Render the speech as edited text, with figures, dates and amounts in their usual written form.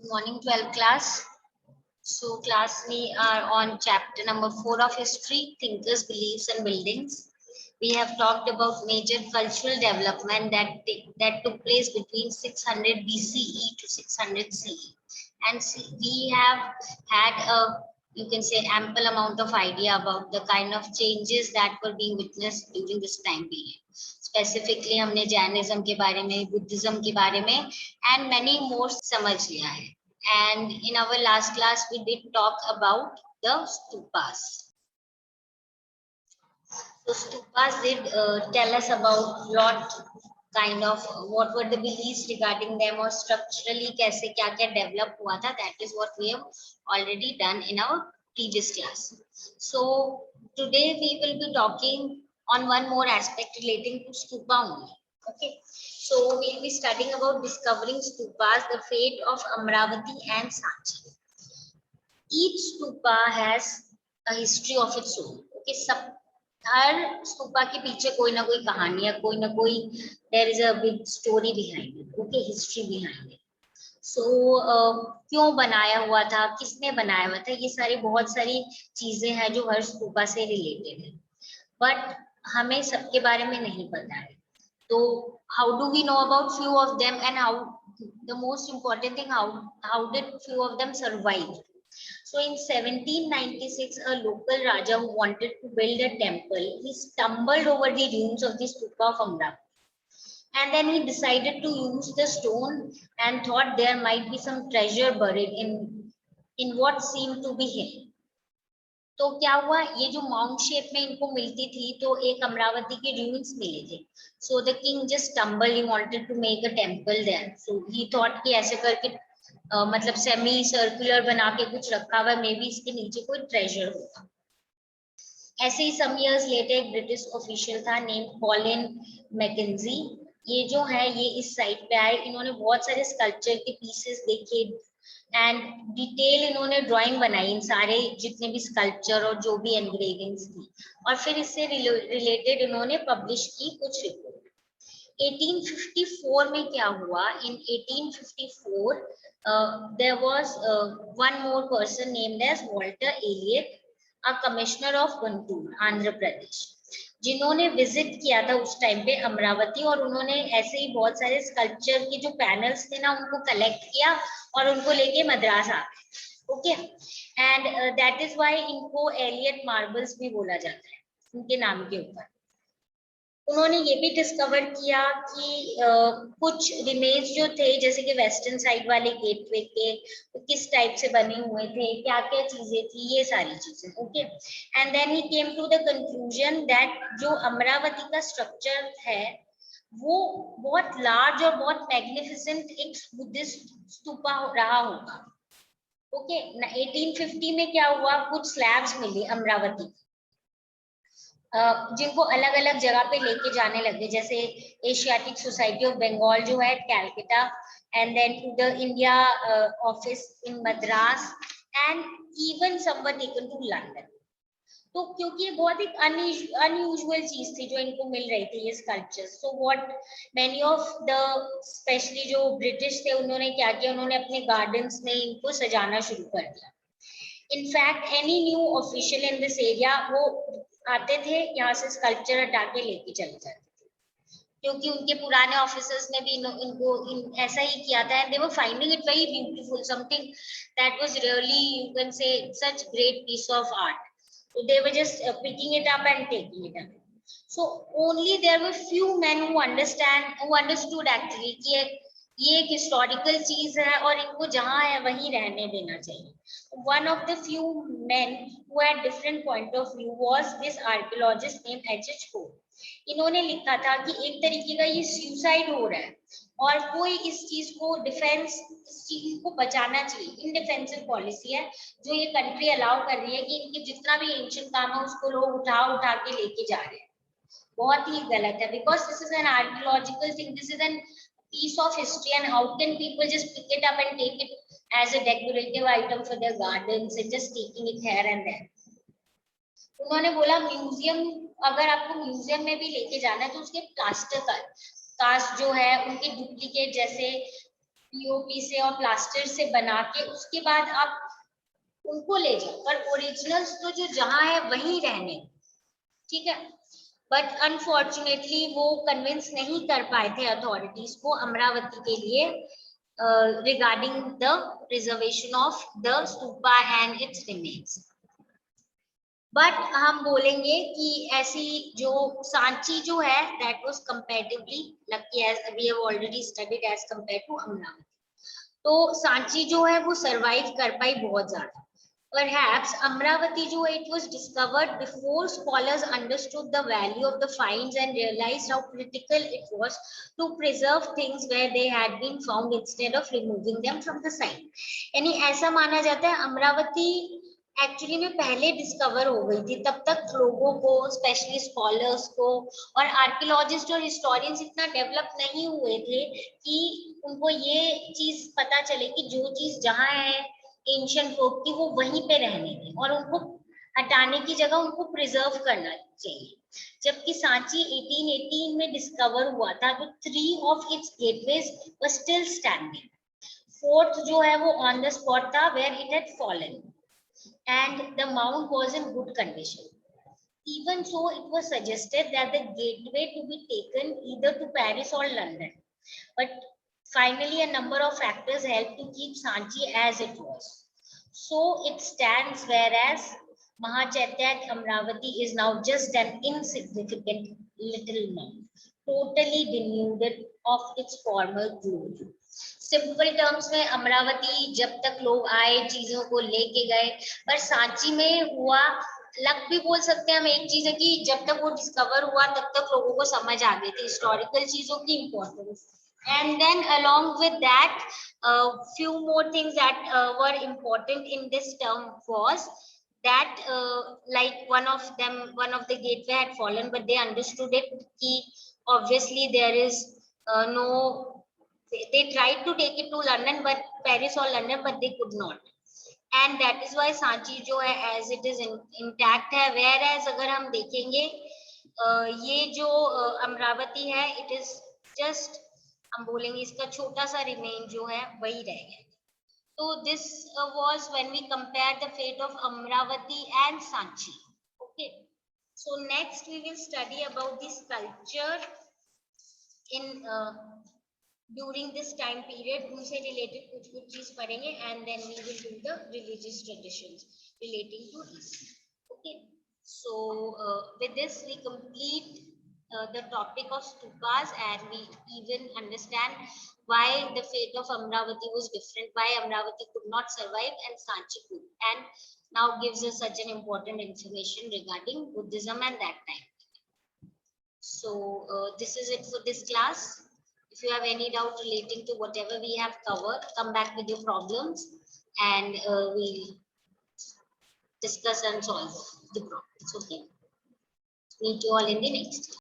Morning 12th class. So class we are on chapter number 4 of history, thinkers, beliefs and buildings. We have talked about major cultural development that took place between 600 BCE to 600 CE. And we have had a, you can say, ample amount of idea about the kind of changes that were being witnessed during this time period. Specifically हमने Jainism के बारे में, Buddhism के बारे में and many more समझ लिया है. And in our last class, we did talk about the stupas. So stupas did tell us about lot kind of what were the beliefs regarding them or structurally कैसे क्या develop हुआ था. That is what we have already done in our previous class. So today we will be talking on one more aspect relating to stupa only. Okay, so we'll be studying about discovering stupas, the fate of Amravati and Sanchi. Each stupa has a history of its own. Okay, हर स्तूपा के पीछे कोई ना कोई कहानी है, कोई ना कोई there is a big story behind it. Okay, history behind it. So क्यों बनाया हुआ था, किसने बनाया हुआ था, ये सारी बहुत सारी चीजें हैं जो हर स्तूपा से रिलेटेड है, बट हमें सबके बारे में नहीं पता है. तो how do we know about few of them and how the most important thing how did few of them survive? So in 1796 a local raja who wanted to build a temple, he stumbled over the ruins of the stupa of Amravati, and then he decided to use the stone and thought there might be some treasure buried in what seemed to be hidden. तो क्या हुआ, ये जो mount shape में इनको मिलती थी तो एक अमरावती के ruins मिले थे. So the king just stumbled, he wanted to make a temple there. So he thought कि ऐसे करके मतलब सेमी सर्कुलर बना के कुछ रखा हुआ, मे बी इसके नीचे कोई ट्रेजर होगा. ऐसे ही some years later एक ब्रिटिश ऑफिशियल था नेम कॉलिन मैकेंजी. ये जो है ये इस साइट पे आए, इन्होंने बहुत सारे स्कल्पचर के पीसेस देखे एंड डिटेल इन्होंने ड्राइंग बनाई इन सारे जितने भी स्कल्पचर और जो भी एनग्रेविंग्स थी, और फिर इससे रिलेटेड इन्होंने पब्लिश की कुछ रिपोर्ट. 1854 में क्या हुआ, इन 1854 there was one more person named as Walter Elliot, a commissioner of Guntur, Andhra Pradesh, जिन्होंने विजिट किया था उस टाइम पे अमरावती, और उन्होंने ऐसे ही बहुत सारे स्कल्पचर के जो पैनल्स थे ना उनको कलेक्ट किया और उनको लेके मद्रास आ गए. Okay, and that is why इनको एलियट मार्बल्स भी बोला जाता है उनके नाम के ऊपर. उन्होंने ये भी डिस्कवर किया कि कुछ रिमेन्स जो थे जैसे कि वेस्टर्न साइड वाले गेटवे के किस टाइप से बने हुए थे, क्या क्या चीजें थी, ये सारी चीजें. Okay, and then he came to the conclusion that जो अमरावती का स्ट्रक्चर है वो बहुत लार्ज और बहुत मैग्निफिसेंट एक बुद्धिस्ट स्तूपा रहा होगा. ओके, 1850 में क्या हुआ, कुछ स्लैब्स मिले अमरावती जिनको अलग अलग जगह पे लेके जाने लगे, जैसे एशियाटिक सोसाइटी ऑफ बंगाल जो है Calcutta, and then to the India office in Madras, and even some were taken to London. तो क्योंकि ये बहुत एक अनयूजुअल चीज थी जो इनको मिल रही थी ये sculptures, so what many of the specially जो ब्रिटिश थे उन्होंने क्या किया, उन्होंने अपने गार्डन्स में इनको सजाना शुरू कर दिया. In fact any new official in this area वो आते थे, यहाँ से स्कल्पचर हटा के लेके चले जाते थे, क्योंकि उनके पुराने ऑफिसर्स ने भी इनको ऐसा ही किया था, and they were finding it very beautiful, something that was really you can say such great piece of art. So they were just picking it up and taking it up. So only there were few men who understood actually कि ये एक historical चीज है और इनको जहाँ है वहीं रहने देना चाहिए. One of the few men who had different point of view was this archaeologist named H.H. Cole. इन्होंने लिखा था कि एक तरीके का ये सुसाइड हो रहा है और कोई इस चीज को डिफेंस, इस चीज को बचाना चाहिए. इनडिफेंसिव पॉलिसी है जो ये कंट्री अलाउ कर रही है कि इनके जितना भी एंशिएंट काम है उसको लोग उठा के लेके जा रहे हैं. बहुत ही गलत है, because this is an archaeological thing, this is an piece of history, and how can people just pick it up and take it as a decorative item for their gardens and just taking it here and there. उन्होंने बोला museum, अगर आपको museum में भी लेके जाना है तो उसके प्लास्टर का कास्ट जो है उनके डुप्लीकेट जैसे पीओपी से और प्लास्टर से बना के उसके बाद आप उनको ले जाओ, पर ओरिजिनल्स तो जो जहां है वहीं रहने, ठीक है। बट अनफॉर्चुनेटली वो कन्विंस नहीं कर पाए थे अथॉरिटीज को अमरावती के लिए regarding the preservation of the stupa and its remains. But हम बोलेंगे कि ऐसी जो सांची जो है that was comparatively lucky as we have already studied as compare to Amaravati. तो सांची जो है वो सरवाइव कर पाई बहुत ज्यादा। Perhaps Amravati jo it was discovered before scholars understood the value of the finds and realized how critical it was to preserve things where they had been found instead of removing them from the site. यानी ऐसा माना जाता है Amravati actually में पहले discover हो गई थी, तब तक लोगों को स्पेशली स्कॉलर्स को और आर्कियोलॉजिस्ट और हिस्टोरियंस इतना डेवलप नहीं हुए थे कि उनको ये चीज पता चले कि जो चीज जहाँ है एंशियंट folk की वो वहीं पे रहने थे और उनको हटाने की जगह उनको प्रिजर्व करना चाहिए। जबकि सांची 1818 में डिस्कवर हुआ था तो 3 of its gateways were still standing. Fourth जो है वो ऑन द स्पॉट था where it had fallen and the mount was in good condition. Even so, it was suggested that the gateway to be taken either to Paris or London. But finally, a number of factors helped to keep Sanchi as it was. So it stands, whereas Mahachaitya at Amravati is now just an insignificant little mound, totally denuded of its former glory. Simple terms में अमरावती जब तक लोग आए चीजों को लेके गए, पर सांची में हुआ लक भी बोल सकते हैं हम। एक चीज है कि जब तक वो डिस्कवर हुआ तब तक लोगों को समझ आ गई थी हिस्टोरिकल चीजों की importance. And then along with that, few more things that were important in this term was that like one of the gateway had fallen, but they understood it. Obviously, there is no. They tried to take it to London, but Paris or London, but they could not. And that is why Sanchi जो है as it is intact है। Whereas अगर हम देखेंगे ये जो अमरावती है it is just हम बोलेंगे इसका छोटा सा रिमेन जो है वही रह गया। So this was when we compare the fate of Amravati and Sanchi. Okay. So next we will study about this culture in during this time period उनसे related कुछ चीज पढ़ेंगे and then we will do the religious traditions relating to this. Okay. So with this we complete the topic of stupas and we even understand why the fate of Amravati was different, why Amravati could not survive and Sanchi could, and now gives us such an important information regarding Buddhism and that time. So this is it for this class. If you have any doubt relating to whatever we have covered, come back with your problems and we'll discuss and solve the problems. Okay. Meet you all in the next class.